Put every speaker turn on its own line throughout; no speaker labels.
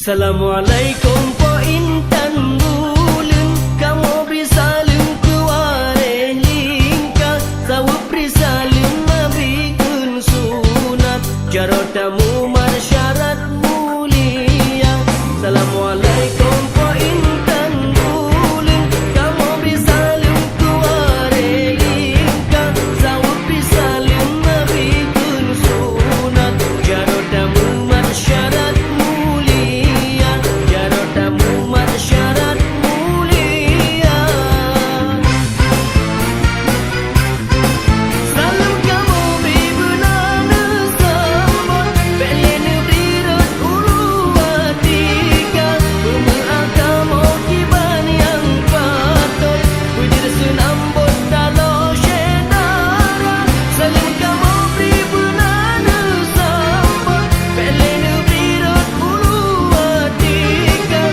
Assalamualaikum po intan bulan, kamu beri salam keluarga lingka, sawu beri salam nabi kun sunat, jarotamu marsyarat mulia. Assalamualaikum po intan bulan, kamu beri salam keluarga lingka, sawu beri salam nabi kun sunat, jarotamu marsyarat marsyarat mulia. Salam kamu bibunana sambut, belen birat uluwatika, agama kiban yang patut, wujud sunambut talo syedara. Salam kamu bibunana sambut, belen birat uluwatika,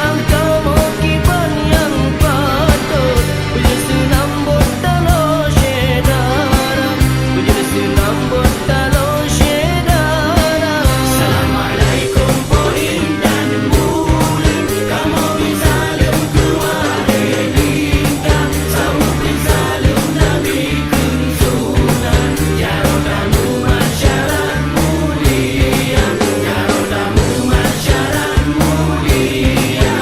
agama kiban yang patut, wujud sunambut talo syedara, wujud sunambut talo syedara. Assalamualaikum po intan bulan, kamu bisalam keluarga lingka, sawu bisalam nabi kun sunat, jarotamu marsyarat mulia, jarotamu marsyarat mulia.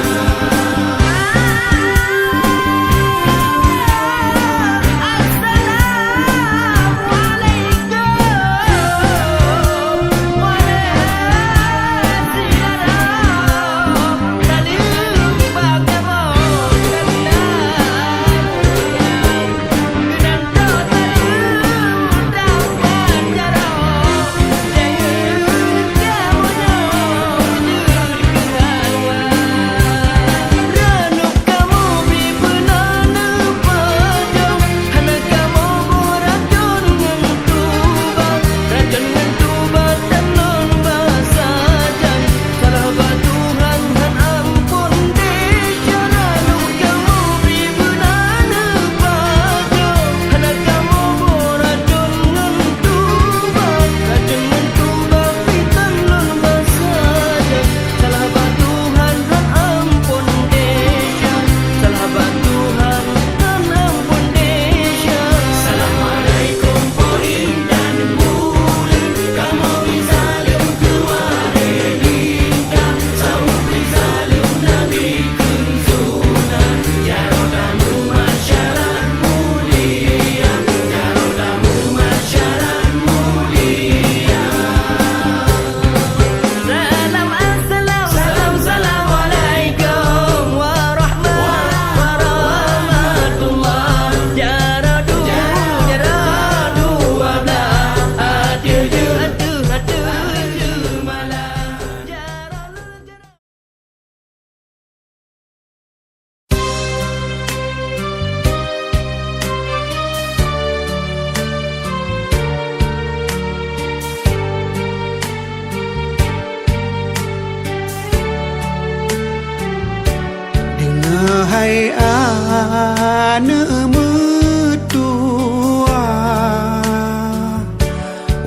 Hai ane mertua,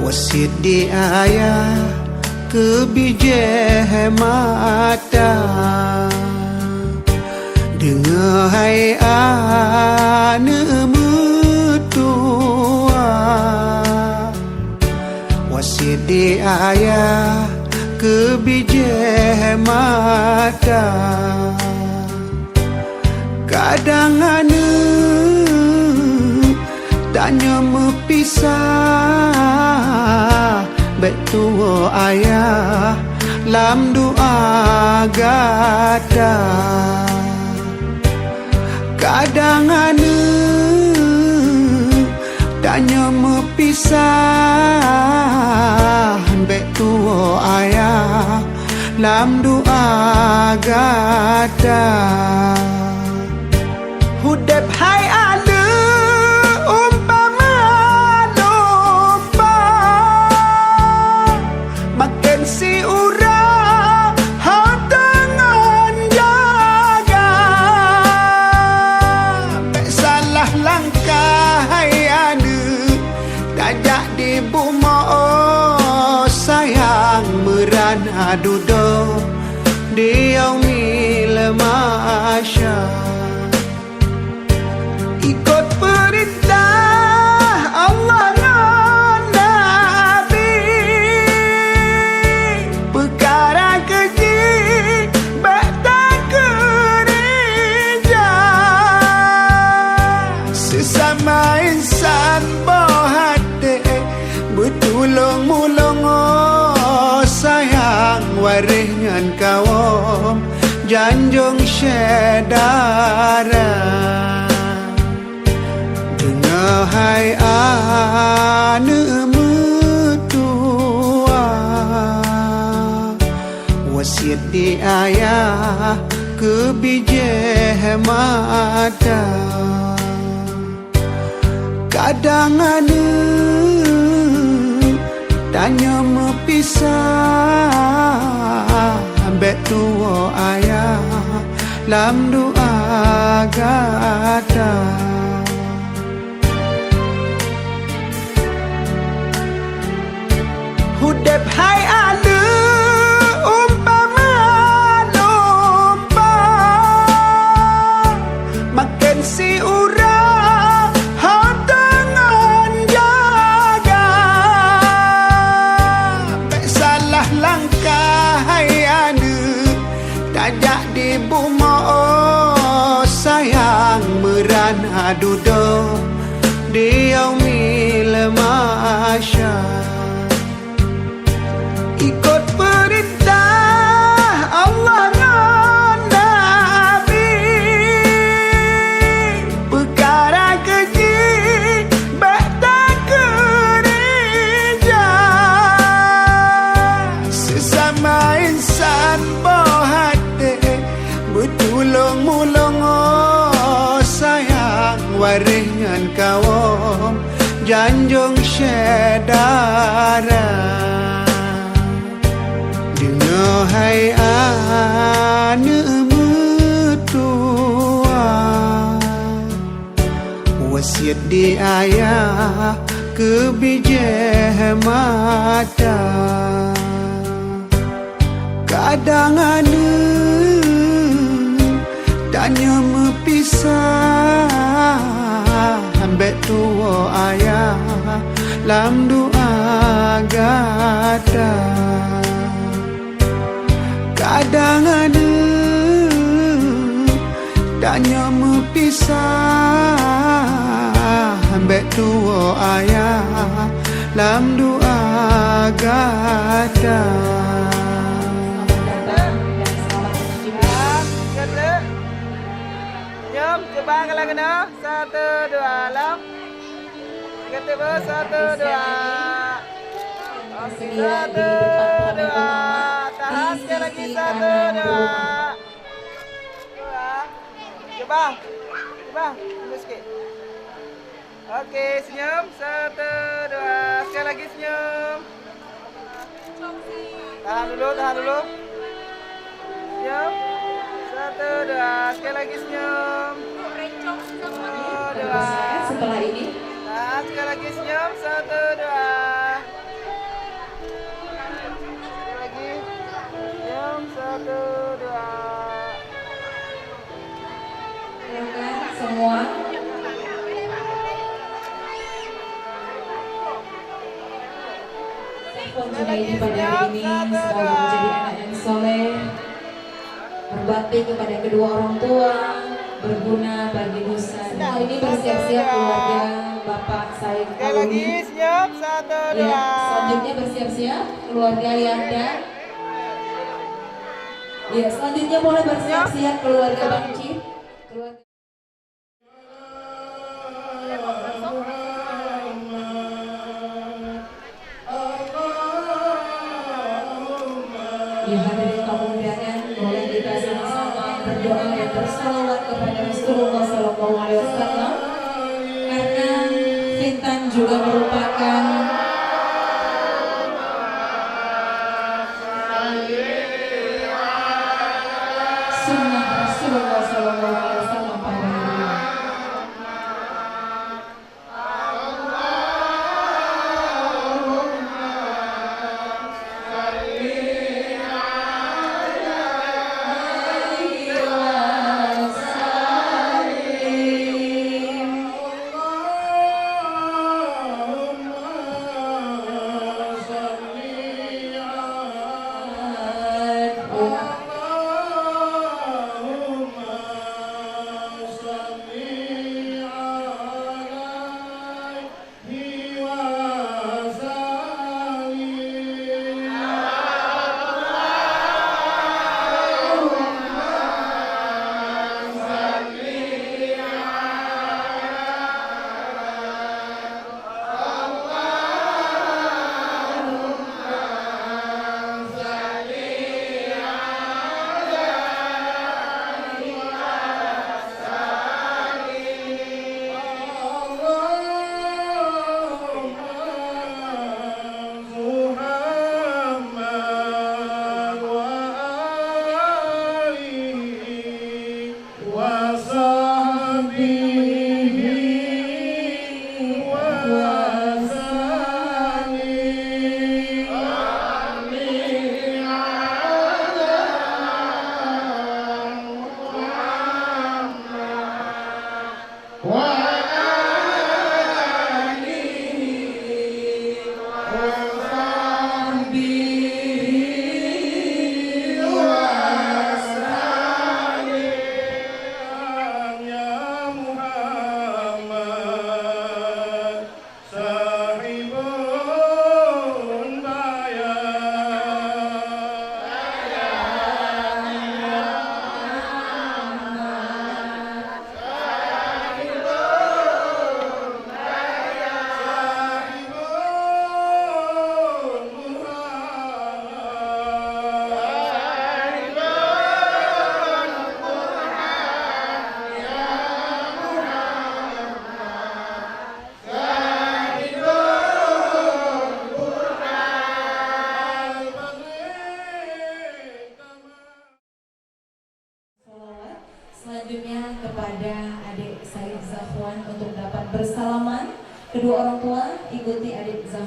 wasit di ayah kebijah mata. Dengar hai ane mertua, wasit di ayah kebijah mata. Kadang ane tanya mepisah, betul ayah lam doa gata. Kadang ane tanya mepisah, betul ayah lam doa gata. Hudep hai ane umpama lupa, makin si ura dengan jaga. Tak salah langkah hai ane, dajak di buma sayang merana duduk di yaumil mahsyar. Ikut perintah Allah dan Nabi, perkara keji bakta gereja. Sesama insan bohate bertulung mulung, oh sayang warih ngan kawom janjung syedara. Hai ane metua, wasiat di ayah ke bijih mata. Kadang ane tanya mepisah, ambek tua ayah lam doa gata. Hudep hai ada umpama lomba, makan si ura hau dengan jaga. Tak salah langkah hai ada, tajak di buma, oh sayang merana duduk di yaumil mahsyar. Ikut perintah Allah dan Nabi, perkara keji bakta gereja. Sesama insan bohate bertulung mulung, oh sayang warih ngan kawom janjung syedara. Hai ane metua, wasiat di ayah ke bijih mata. Kadang ane tanya mepisah, ambek tua ayah lam doa gata. Kadang ada tanya mepisah, ambek tua ayah lam doa gata.
Jom coba kalau kena 1, 2 lam. Kata ber 1, 2. 1, 2. Tahan sekali lagi 1, 2. Coba. Tunggu sikit. Okey, senyum 1, 2. Sekali lagi senyum. Tahan dulu. Senyum 1, 2. Sekali lagi senyum. 1, 2.
Setelah ini
Tahan sekali lagi senyum 1, 2. Sekali lagi senyum 1, 2.
silakan semua. Pun Junaidi pada hari ini semoga menjadi anak yang soleh, berbakti kepada kedua orang tua, berguna bagi nusa. Hari ini bersiap-siap keluarga Bapak Said
Sekali lagi
Alwi.
senyum 1, 2.
Ya, selanjutnya bersiap-siap keluarga Yanda. Ya, selanjutnya boleh bersiap-siap keluarga Bang Cip. Keluarga ya, hadirin tamu undangan, boleh kita sama-sama berdoa dan bersalawat kepada Rasulullah SAW, karena Kintan juga merupakan sunnah Rasulullah SAW pada hari ini.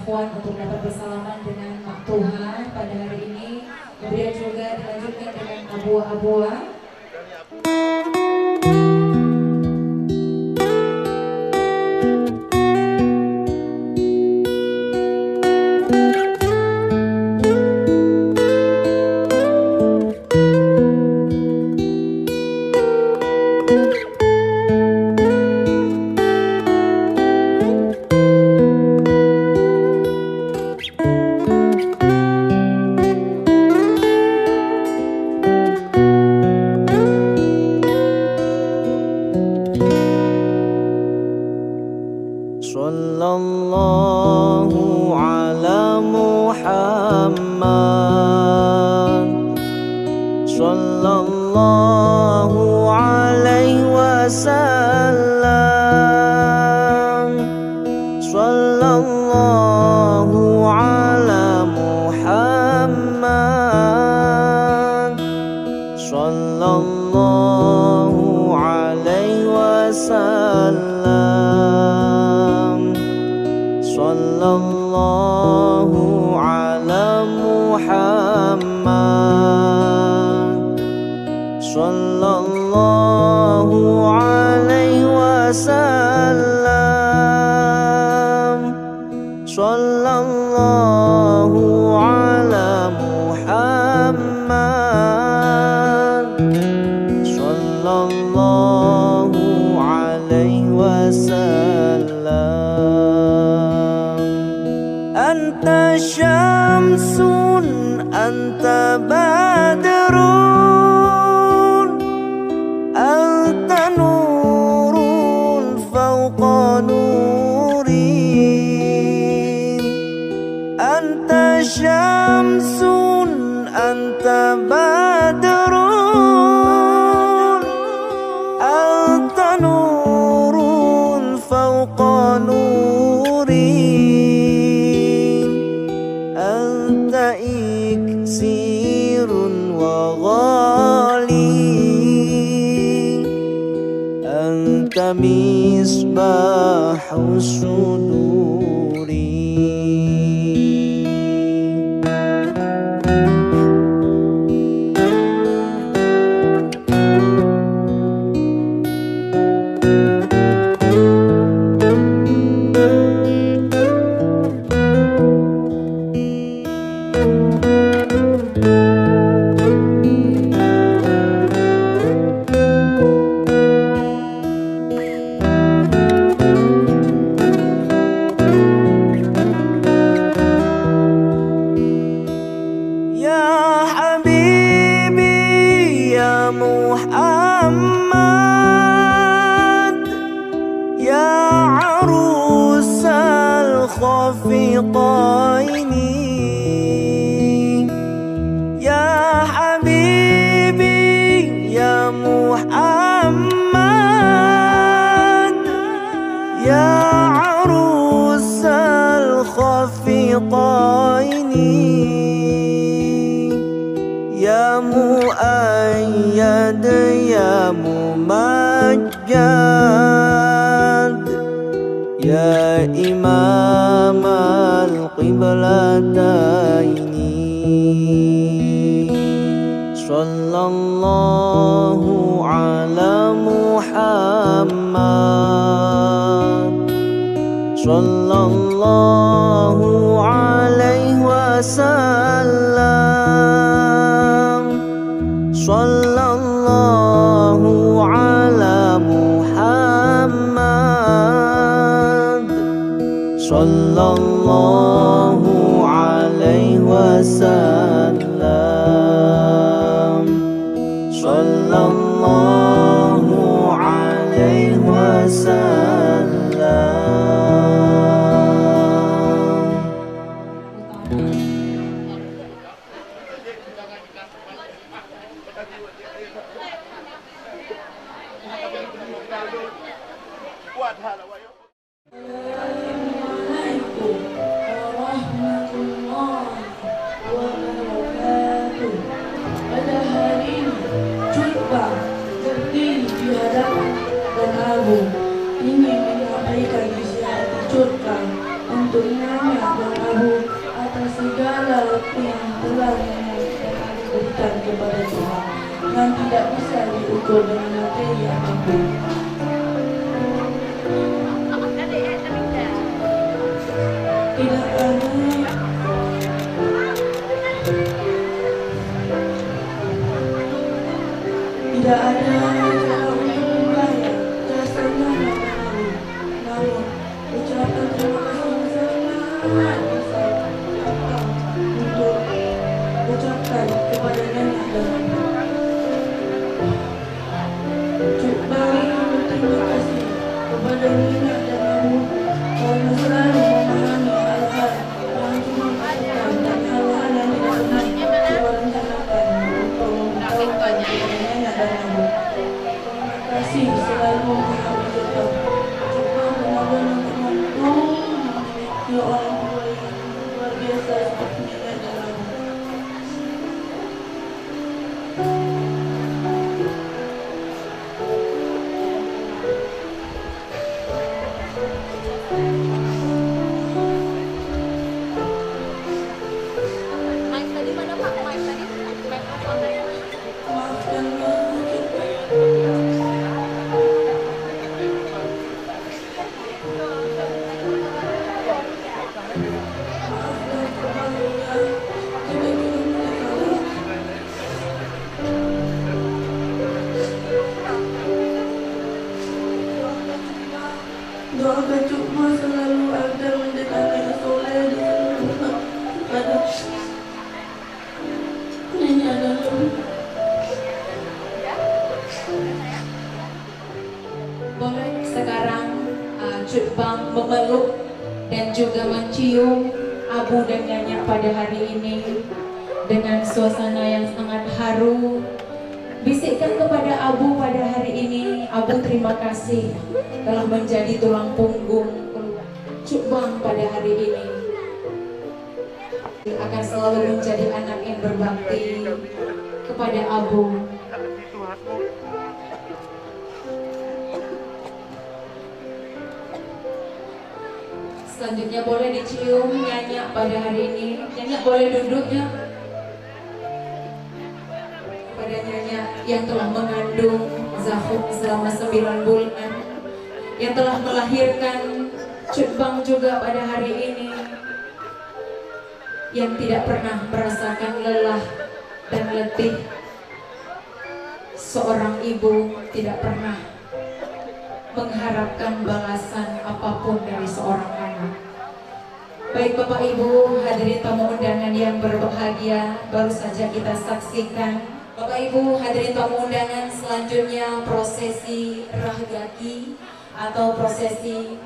Afwan untuk dapat bersalaman dengan Mak Tuhan pada hari ini. Kemudian juga dilanjutkan dengan Abua-Abua.
Sallallahu ala Muhammad, sallallahu alaihi wasallam, sallallahu ala Muhammad, sallallahu alaihi wasallam, sallallahu ala Muhammad, sallallahu alaihi wasallam, sallallahu ala Muhammad, sallallahu alaihi wasallam. Anta syamsun, anta badrun, anta nurun fawqa nurin. Anta syamsun, anta badrun, anta nurun fawqa nurin. Anta iksirun wa ghali, anta misbahu suduri. Ya Habibi, ya Muhammad, ya arusal khafiqaini. Ya Habibi, ya Muhammad, ya arusal khafiqaini. Ya muayyad, ya mumajjad, ya imam al-qiblataini. Sallallahu ala Muhammad, sallallahu alaihi wasallam, sallallahu ala Muhammad, sallallahu alaihi wasallam, sallallahu alaihi wasallam.
Assalamualaikum warahmatullahi wabarakatuh. Pada hari ini Cutbah berdiri di hadapan dan Abu ingin menyampaikan isi hati Cutbah untuk nanya dan
segala yang telah diberikan kepada Tuhan yang tidak bisa diukur dengan materi apapun. Tidak ada cara untuk membayar jasanya namun ucapan terima kasih sangat besar untuk ucapkan kepada nenek dan coba berterima kasih kepada nenek dan ibu karena selalu memahami hal-hal yang cuma melakukan dan hal-hal yang tidak pernah direncanakan untuk memberitahukan kepada nenek dan ibu. Terima kasih selalu memahami kita. Coba benar-benar beruntung memiliki orang tua yang luar biasa seperti nenek dan ibu. Maafkan doakan cuma selalu agar menjadi soleh di seluruh pada nenek dan ibu.
Boleh sekarang Cuk Bang memeluk dan juga mencium Abu dan Nyanyak pada hari ini dengan suasana yang sangat haru. Bisikkan kepada Abu pada hari ini, Abu terima kasih telah menjadi tulang punggung Cuk Bang pada hari ini. Akan selalu menjadi anak yang berbakti kepada Abu. Selanjutnya boleh dicium Nyanyak pada hari ini. Nyanyak boleh duduknya. Pada Nyanyak yang telah mengandung Zahuk selama 9 bulan, yang telah melahirkan Cuk Bang juga pada hari ini, yang tidak pernah merasakan lelah dan letih. Seorang ibu tidak pernah mengharapkan balasan apapun dari seorang anak. Baik Bapak Ibu, hadirin tamu undangan yang berbahagia, baru saja kita saksikan Bapak Ibu hadirin tamu undangan, selanjutnya prosesi rahgaki atau prosesi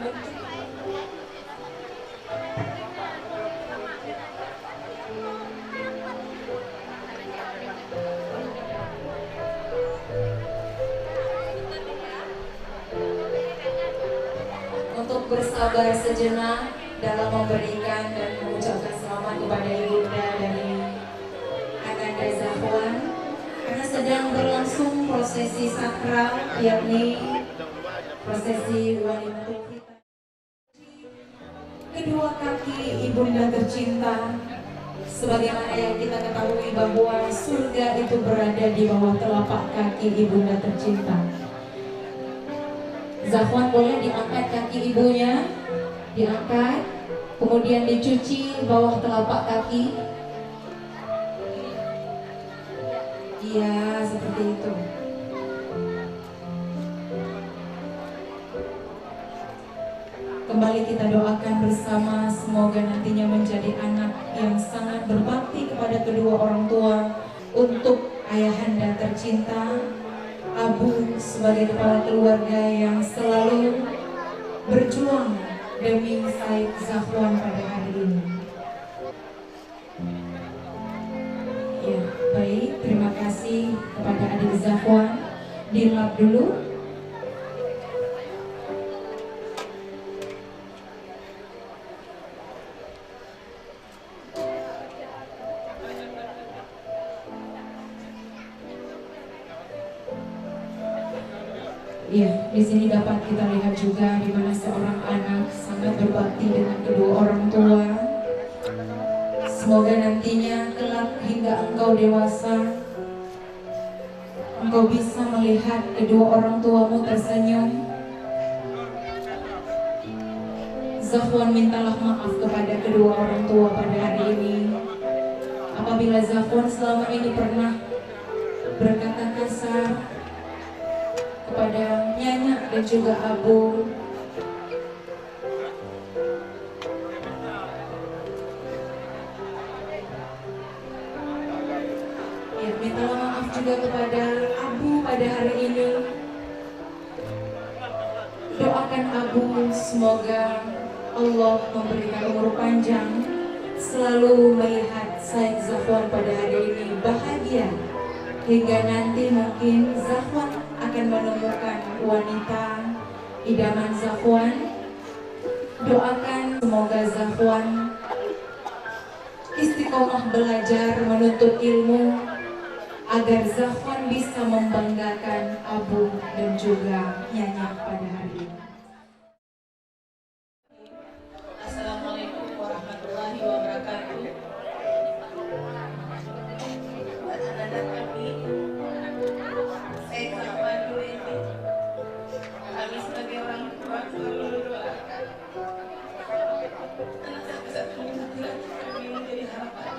untuk bersabar sejenak dalam memberikan dan mengucapkan selamat kepada ibunda dari Ananda Zahwan, karena sedang berlangsung prosesi sakral, yakni prosesi walimatul khitan. Kedua kaki ibunda tercinta, sebagaimana yang kita ketahui bahwa surga itu berada di bawah telapak kaki ibunda tercinta. Zahwan boleh diangkat kaki ibunya, diangkat, kemudian dicuci bawah telapak kaki. Iya, seperti itu. Kembali kita doakan bersama, semoga nantinya menjadi anak yang sangat berbakti kepada kedua orang tua. Untuk ayahanda tercinta, Abu sebagai kepala keluarga yang selalu berjuang demi Said Zahwan pada hari ini. Ya, baik, terima kasih kepada adik Zahwan. Dilap dulu. Ya, di sini dapat kita lihat juga di mana seorang anak sangat berbakti dengan kedua orang tua. Semoga nantinya kelak hingga engkau dewasa, engkau bisa melihat kedua orang tuamu tersenyum. Zafwan mintalah maaf kepada kedua orang tua pada hari ini. Apabila Zafwan selama ini pernah berkata kasar kepada Nyanya dan juga Abu, ya, mintalah maaf juga kepada Abu pada hari ini. Doakan Abu semoga Allah memberikan umur panjang, selalu melihat Said Zafwan pada hari ini bahagia, hingga nanti mungkin Zafwan akan menemukan wanita idaman Zafwan. Doakan semoga Zafwan istiqomah belajar menuntut ilmu, agar Zafwan bisa membanggakan Abu dan juga Nyanya pada hari ini.
Assalamualaikum warahmatullahi wabarakatuh. Buat anak-anak kami, saya Zafwan dulu ini. Kami sebagai orang tua selalu mendoakan anak satu-satunya laki-laki kami menjadi harapan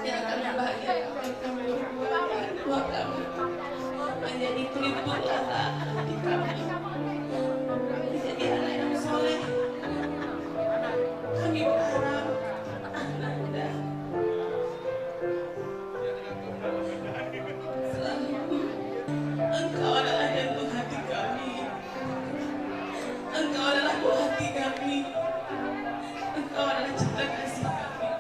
yang akan membahagiakan kami berdua dan tua kami, menjadi pelipur lara hati kami, menjadi anak yang soleh. Kami berharap Anda selalu, Engkau adalah jantung hati kami, Engkau adalah buah hati kami, Engkau adalah cinta kasih kami,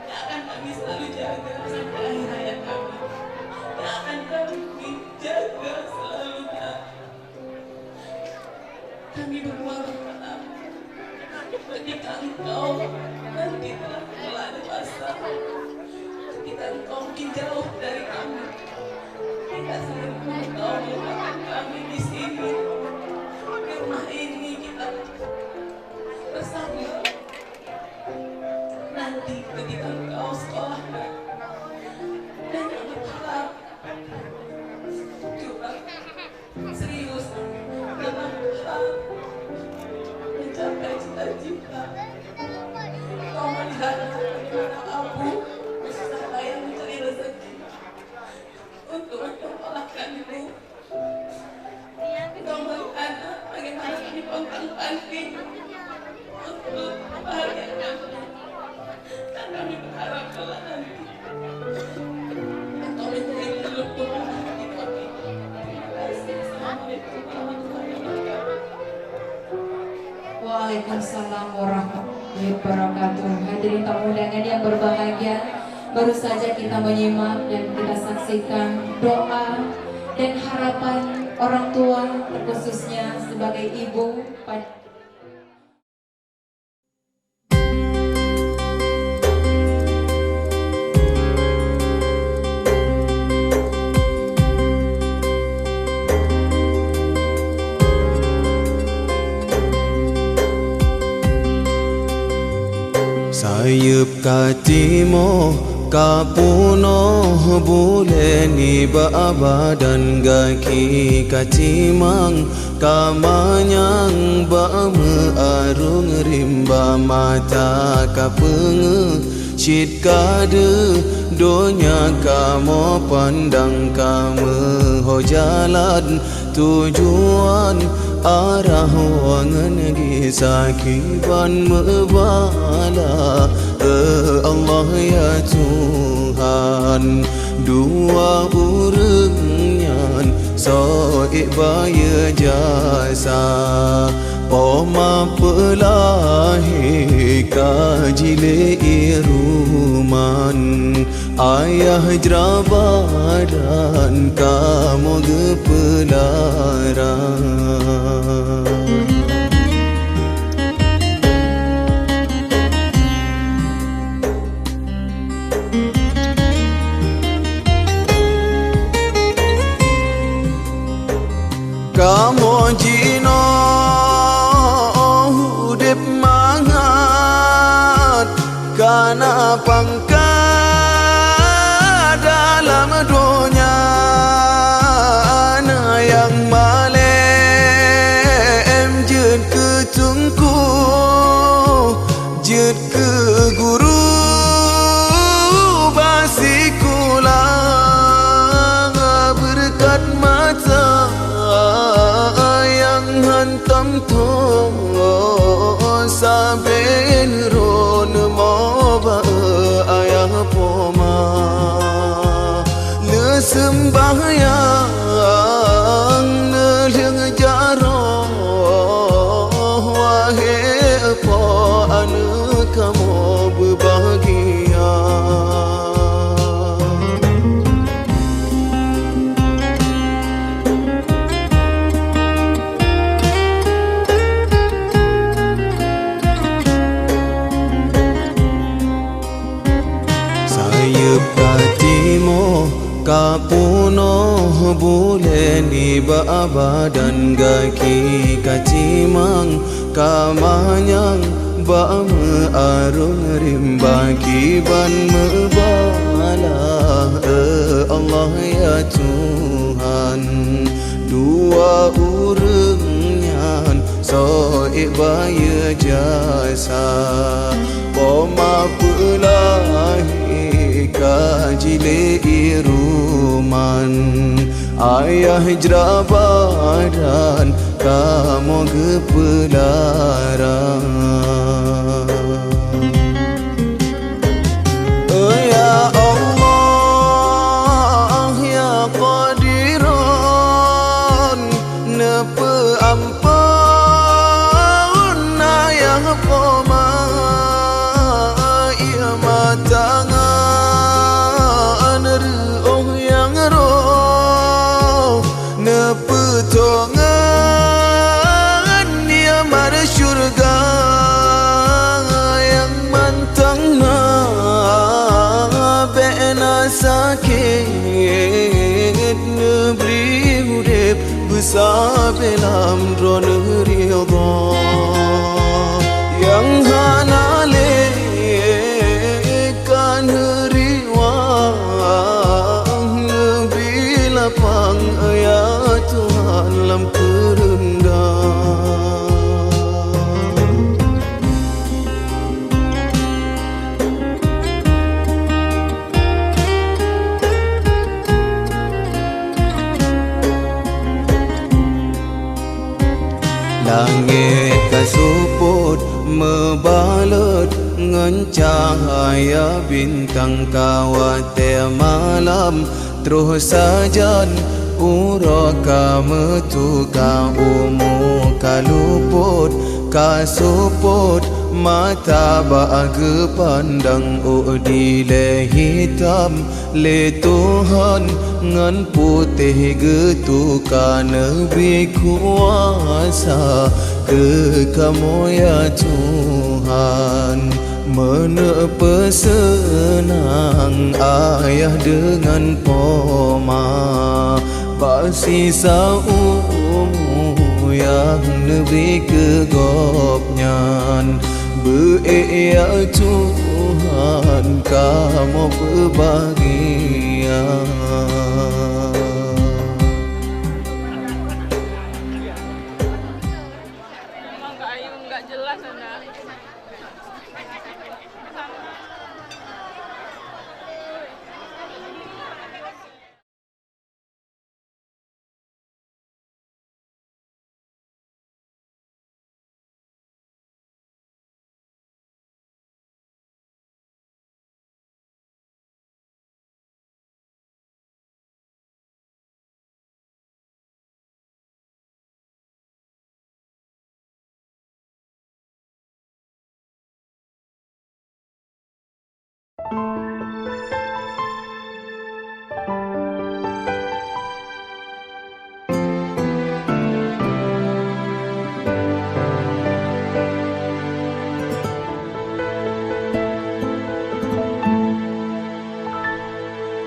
yang akan kami selalu jaga sampai akhir hayat kami, yang akan kami jaga selalunya. Kami berdoa kepadamu, ketika Engkau nanti telah telah dewasa, ketika Engkau mungkin jauh dari kami, kita selalu Engkau meletakkan kami di sini, di rumah ini kita bersama. Nanti ketika Engkau sekolah dan kami berharap juga serius dalam berharap mencapai cita-cita. Kau melihat bagaimana Abu bersusah payah mencari rezeki untuk menyekolahkanmu. Kau melihat bagaimana kami pontang-panting untuk membahagiakanmu. Dan kami berharap kalau nanti Engkau menjadi peluk doa hati kami. Terima kasih. Assalamualaikum warahmatullahi wabarakatuh.
Waalaikumsalam warahmatullahi wabarakatuh. Hadirin tamu undangan yang berbahagia, baru saja kita menyimak dan kita saksikan doa dan harapan orang tua, terkhususnya sebagai ibu pada
Sayup katimo kapuno buleni baabadan gaki katimang kamanyang bame arung rimba mata kapenge cit kade donya kamu pandang kamu ho jalan tujuan arah wangan gisakiban mebala Allah ya Tuhan dua urungnyan soik baya jasa Oma pelahi kajile iruman ayah jrabadan kamu gepelaran kamu jino hudip mangan pangkat dalam dunia yang malem jut ke tungku jut ke guru basikulang berkat mata yang hantam to saben ron moba ayah poma le sembahyang neleng jaro wahai po anu kamu berbahagia. Katimu kapuno boleh niba badan gaki kacimang kamanyang ba mearung rimba kiban mebala Allah ya Tuhan dua urungnyan so ibaya jasa poma pulahi kajile iruman ayah hijrah badan kamu gepelaran ya Allah ya Qadiran nepe ampun ayah poma ia matang petongan dia mara syurga yang mantang na bena sakit nebri urip besar belam dron ridha yang hanale kan riwang lebih lapang ya Tuhan lam kerendah. Langit kasuput mebalut ngan cahaya bintang kawat malam terus sajan uraka metuka umu kaluput kasuput mata bahagia pandang udile hitam le Tuhan ngan putih getuka nabi kuasa ke kamu ya Tuhan menepa senang ayah dengan poma basisa umu yang lebih kegopnyan ya Tuhan kamu berbahagia.
Memang Kak Ayu nggak jelas Anda.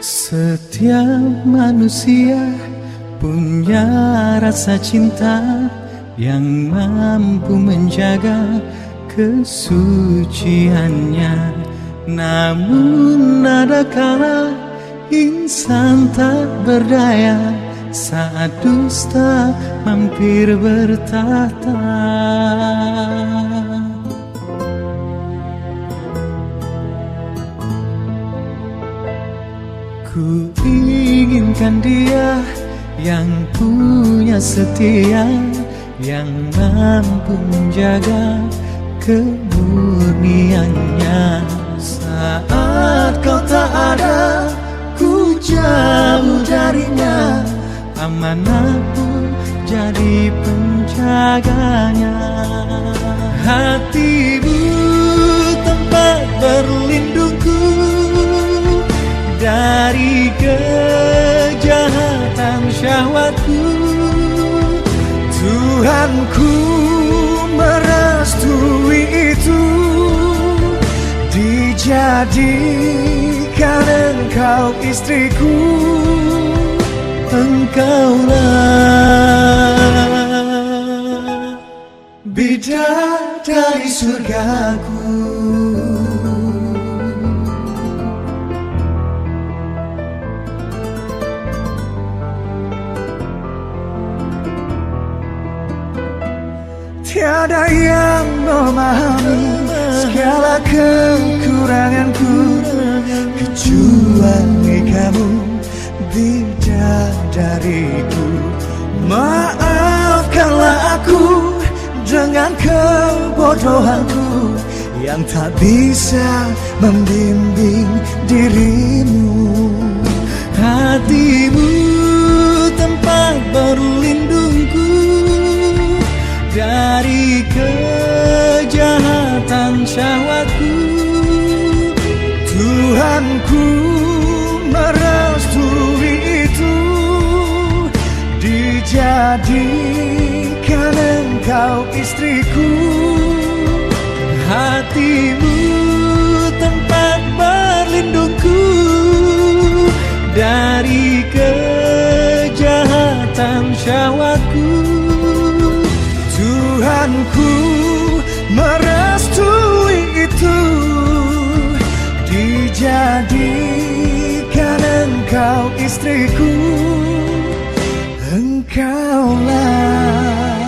Setiap manusia punya rasa cinta yang mampu menjaga kesuciannya. Namun ada kala insan tak berdaya saat dusta mampir bertahta. Ku inginkan dia yang punya setia, yang mampu menjaga kemurniannya. Saat kau tak ada, ku jauh darinya, amanah pun jadi penjaganya. Hatimu tempat berlindungku dari kejahatan syahwatku. Tuhanku merestui itu, dijadikan engkau istriku. Engkaulah bidadari surgaku. Tiada yang memahami segala kekuranganku kecuali kamu, bidadariku. Maafkanlah aku dengan kebodohanku yang tak bisa membimbing dirimu. Hatimu tempat berlindungku dari kejahatan syahwatku. Tuhanku merestui itu, dijadikan engkau istriku. Hatimu tempat berlindungku dari kejahatan syahwatku. Tuhanku merestui itu, dijadikan engkau istriku. Engkaulah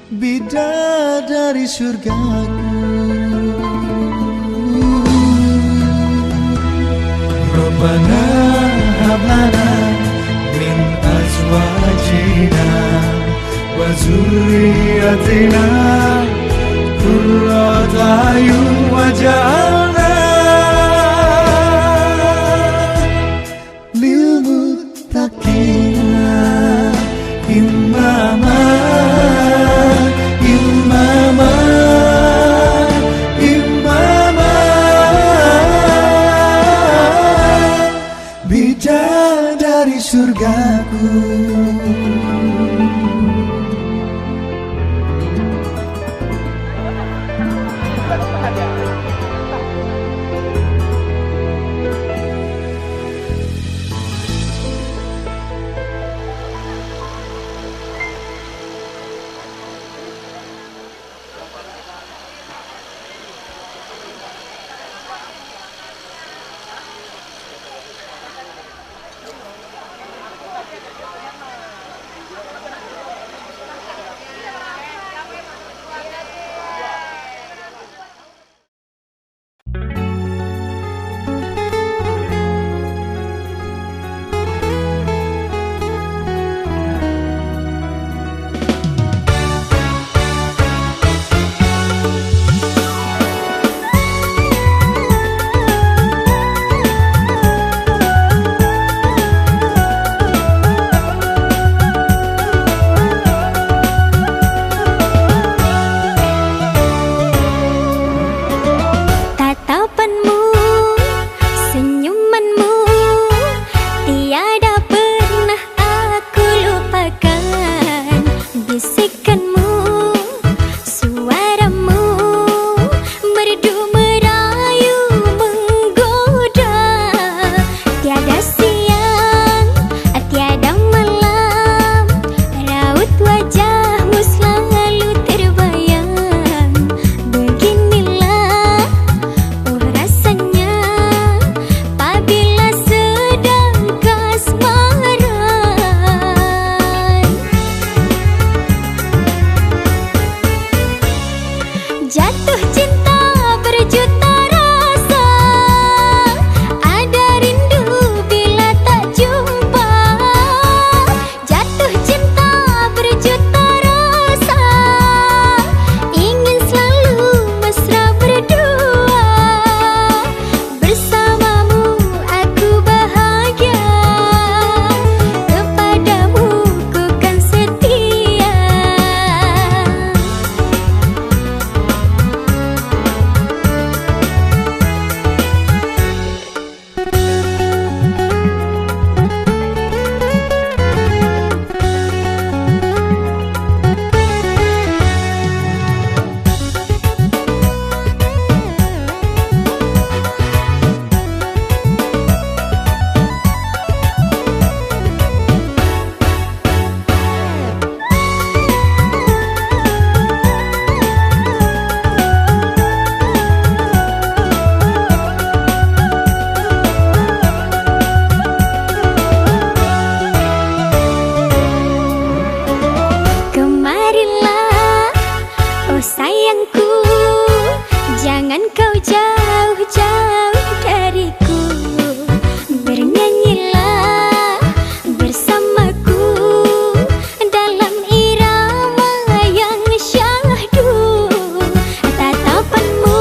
bidadari surgaku. Rabbana hablana min azwajina wa zurriyatina qurrata a'yun waj'alna lil muttaqina imama imama imama. Bidadari surgaku.
Jatuh cinta berjuta rasa, ada rindu bila tak jumpa. Jatuh cinta berjuta rasa, ingin selalu mesra berdua. Bersamamu aku bahagia, kepadamu ku kan setia. Kemarilah, oh sayangku, jangan kau jauh-jauh dariku. Bernyanyilah bersamaku dalam irama yang syahdu. Tatapanmu,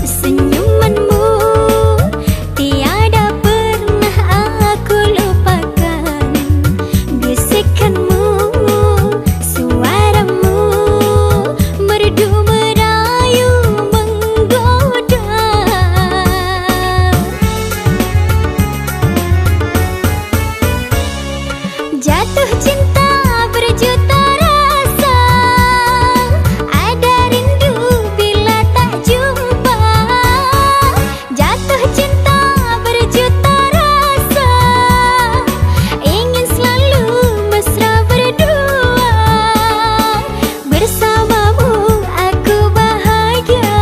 senyumanmu, tiada pernah aku lupakan. Bisikanmu, suaramu, merdu merayu menggoda. Jatuh cinta berjuta rasa, ada rindu bila tak jumpa. Jatuh cinta berjuta rasa, ingin selalu mesra berdua. Bersamamu aku bahagia,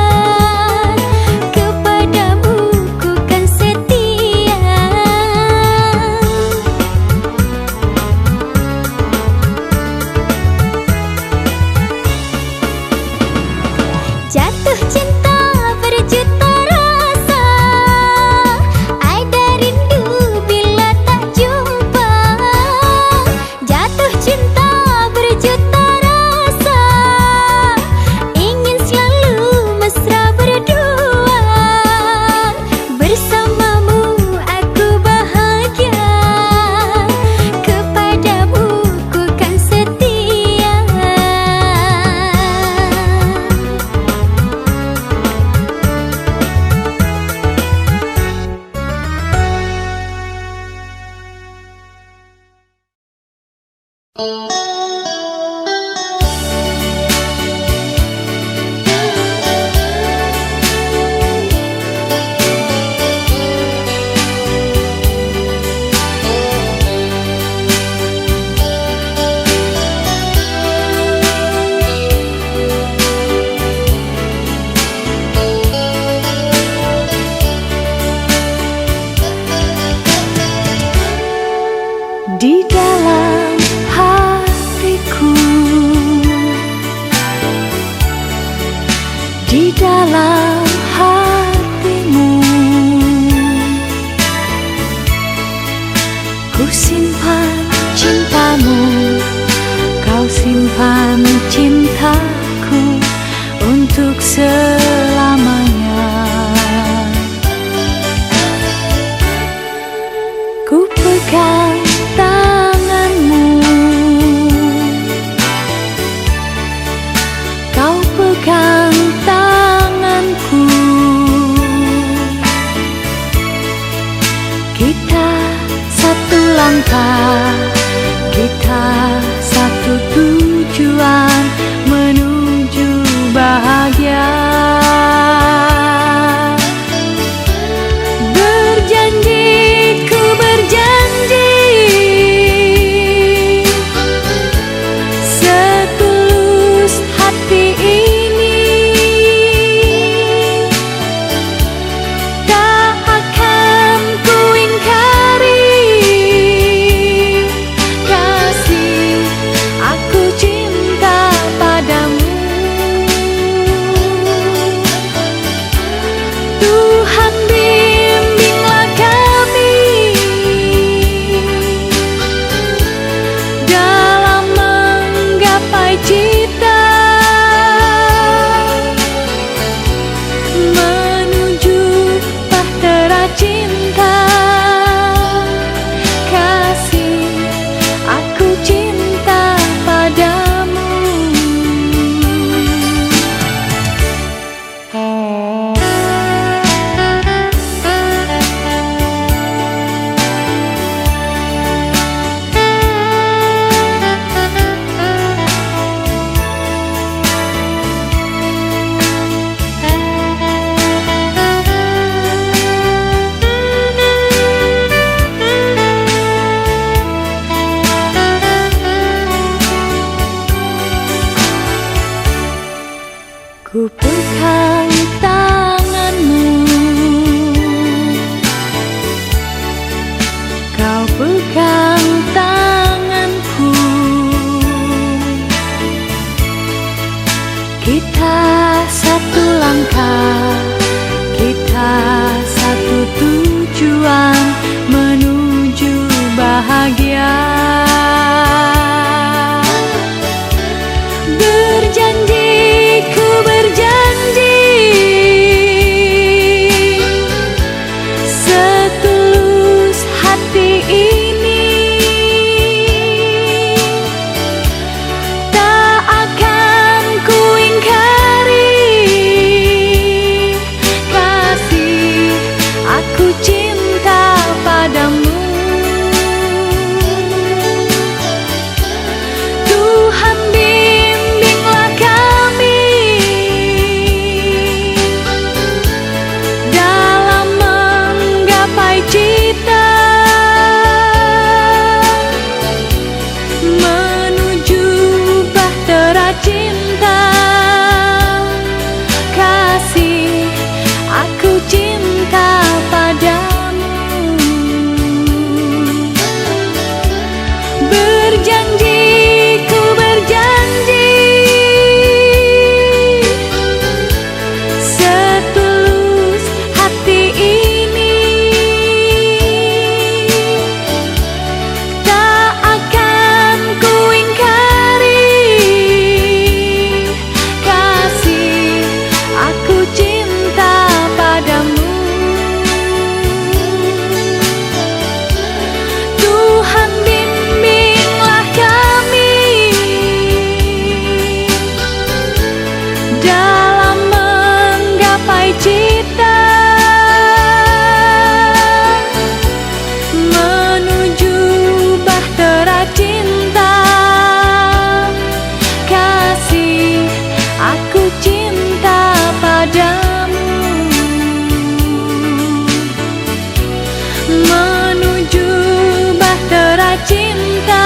kepadamu ku kan setia. Jatuh cinta berjuta rasa, ada rindu bila tak jumpa. Jatuh cinta berjuta rasa, ingin selalu mesra berdua. Bersamamu aku bahagia, kepadamu ku kan setia. Di dalam hatiku, di dalam hatimu, ku simpan cintamu, kau simpan cintaku untuk selamanya. Ku pegang tanganmu, kau pegang tanganku, Ku pegang tanganmu, kau pegang tanganku. Kita satu langkah, kita satu tujuan menuju bahagia. Berjanji, ku berjanji, setulus hati ini tak akan ku ingkari. Kasih, aku cinta padamu. Tuhan bimbinglah kami dalam menggapai cita, menuju bahtera cinta. Kasih, aku cinta padamu. Berjanji, ku berjanji, setulus hati ini tak akan ku ingkari. Kasih, aku cinta padamu. Tuhan bimbinglah kami dalam menggapai cita, menuju bahtera cinta. Kasih, aku cinta padamu. Menuju bahtera cinta.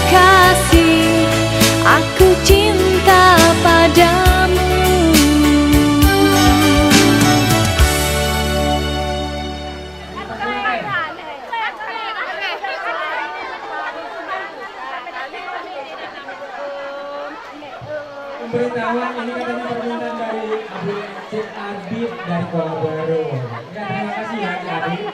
Kasih, aku cinta padamu.
Pemberitahuan ini katanya permintaan dari Abid Cik Adit dari Kuala Baru. Ya, terima kasih ya Cik Adit.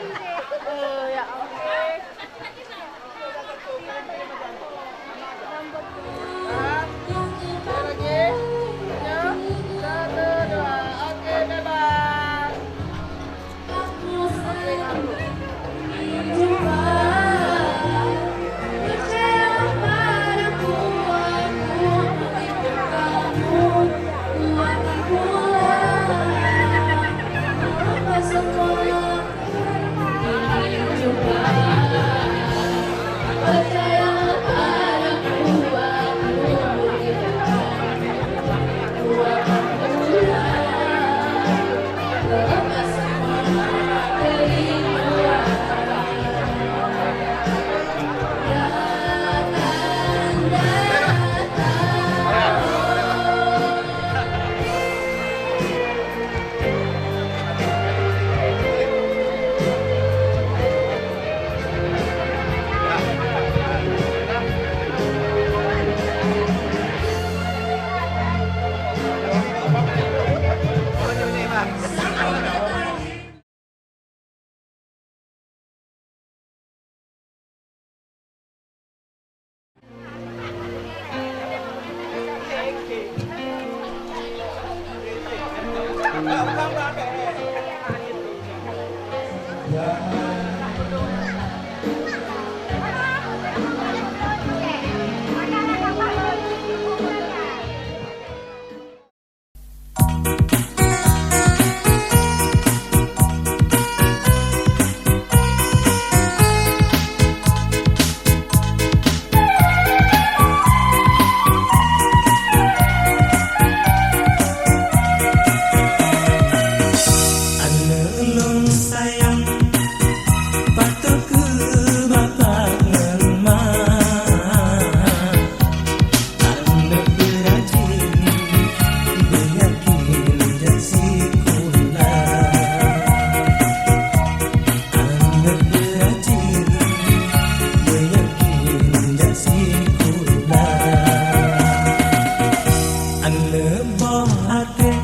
lebih hati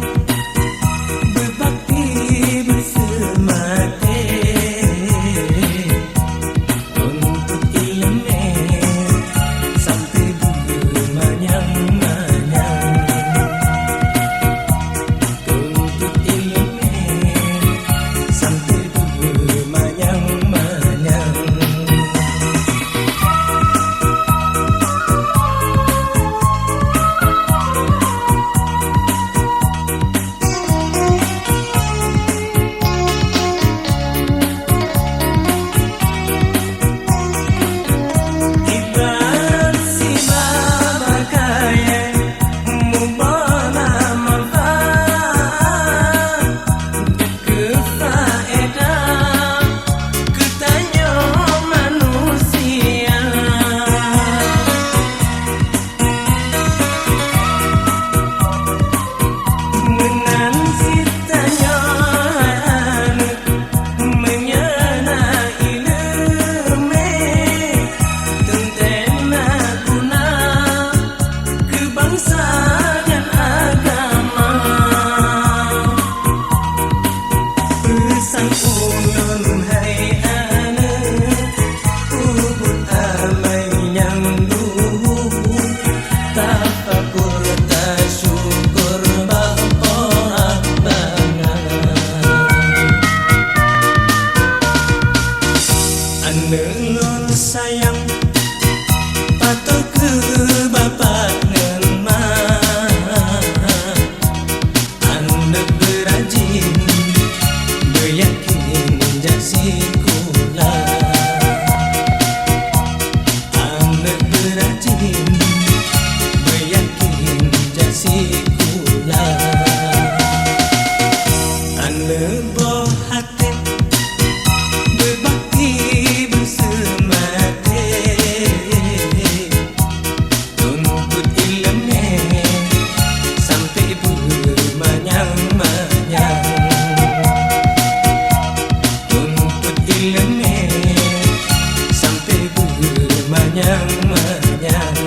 berbakti bersemati untuk ilmu sampai bermanyang-manyang untuk ilmu sampai bermanyang-manyang. Nengon sayang patut ke bapak ngemah Anda berajin beryakin jasi kula Anda berajin beryakin jasi kula Anda boh hati berbakti bersemati tuntut ilmu sampai bermanyang-manyang tuntut ilmu sampai bermanyang-manyang.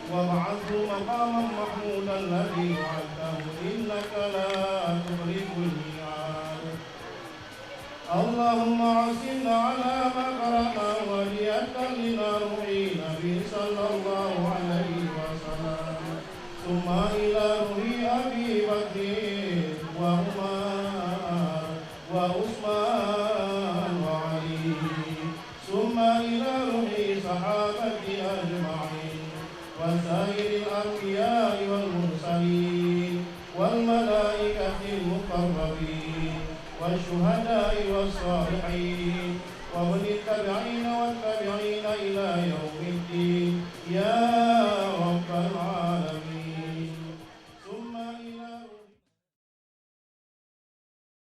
وابعثه مقاما محمودا الذي وعدته إنك لا تخلف الميعاد. اللهم عزنا على ما قرأنا ولية لنروي النبي صلى الله عليه وسلم ثم إلى روي أبي بكر وعمر وعثمان وعلي ثم إلى روي صحابة أجمعين وسائر الأنبياء والمرسلين والملائكة المقربين والشهداء والصالحين